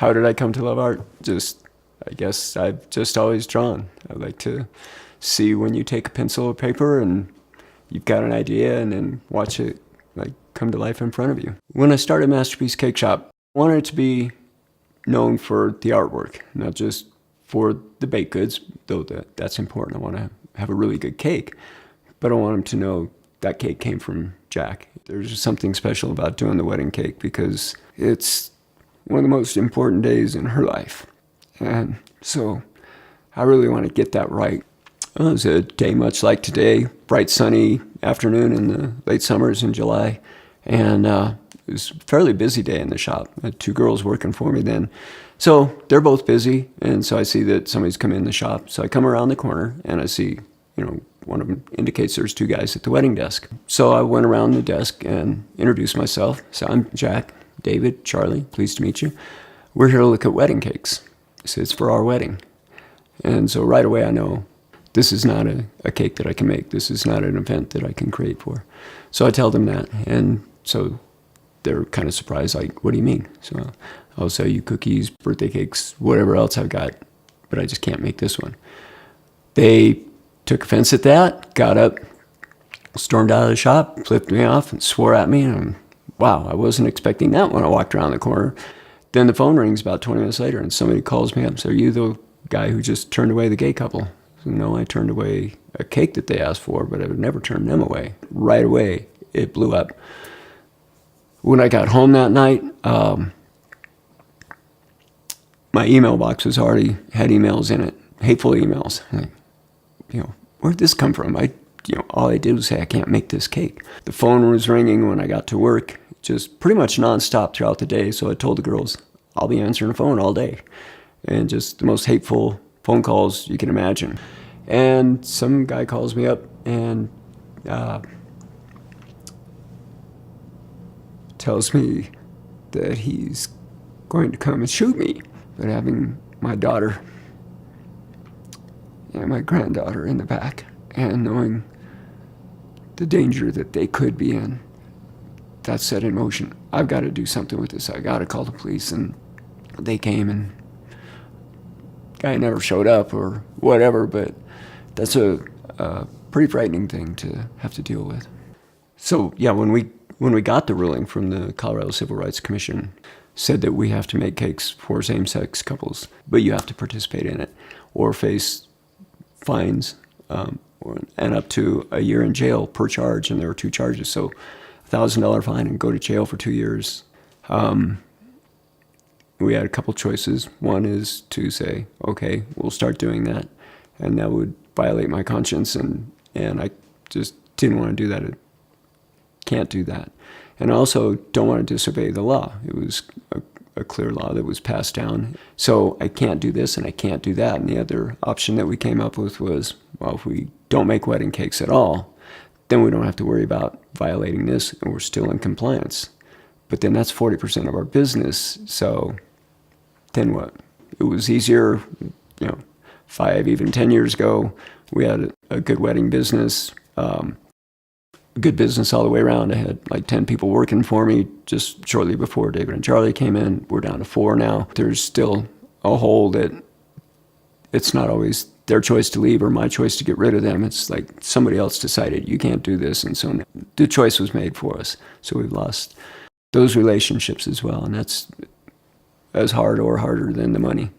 How did I come to love art? I guess I've just always drawn. I like to see when you take a pencil or paper and you've got an idea and then watch it like come to life in front of you. When I started Masterpiece Cake Shop, I wanted it to be known for the artwork, not just for the baked goods, though that's important. I want to have a really good cake, but I want them to know that cake came from Jack. There's just something special about doing the wedding cake because it's one of the most important days in her life. And so I really want to get that right. Well, it was a day much like today, bright sunny afternoon in the late summers in July. And it was a fairly busy day in the shop. I had 2 girls working for me then. So they're both busy. And so I see that somebody's come in the shop. So I come around the corner and I see, one of them indicates there's 2 guys at the wedding desk. So I went around the desk and introduced myself. So I'm Jack, David, Charlie, pleased to meet you. We're here to look at wedding cakes. I said, it's for our wedding. And so right away I know this is not a cake that I can make. This is not an event that I can create for. So I tell them that. And so they're kind of surprised, like, what do you mean? So I'll sell you cookies, birthday cakes, whatever else I've got, but I just can't make this one. They took offense at that, got up, stormed out of the shop, flipped me off, and swore at me. And wow, I wasn't expecting that when I walked around the corner. Then the phone rings about 20 minutes later, and somebody calls me up and says, are you the guy who just turned away the gay couple? I said, no, I turned away a cake that they asked for, but I would never turn them away. Right away, it blew up. When I got home that night, my email box was already had emails in it, hateful emails. Like, where'd this come from? All I did was say, I can't make this cake. The phone was ringing when I got to work, just pretty much nonstop throughout the day. So I told the girls, I'll be answering the phone all day. And just the most hateful phone calls you can imagine. And some guy calls me up and tells me that he's going to come and shoot me for having my daughter and my granddaughter in the back, and knowing the danger that they could be in. That set in motion. I've got to do something with this. I got to call the police. And they came, and guy never showed up or whatever, but that's a pretty frightening thing to have to deal with. So yeah, when we got the ruling from the Colorado Civil Rights Commission, said that we have to make cakes for same-sex couples, but you have to participate in it or face fines and up to a year in jail per charge, and there were 2 charges. So $1,000 fine and go to jail for 2 years. We had a couple choices. One is to say, okay, we'll start doing that, and that would violate my conscience, and I just didn't want to do that. I can't do that. And I also don't want to disobey the law. It was a clear law that was passed down. So I can't do this and I can't do that. And the other option that we came up with was, well, if we don't make wedding cakes at all, then we don't have to worry about violating this, and we're still in compliance. But then that's 40% of our business, so then what? It was easier, 5, even 10 years ago, we had a good wedding business, good business all the way around. I had like 10 people working for me just shortly before David and Charlie came in. We're down to 4 now. There's still a hole that it's not always their choice to leave or my choice to get rid of them. It's like somebody else decided you can't do this, and so the choice was made for us. So we've lost those relationships as well, and that's as hard or harder than the money.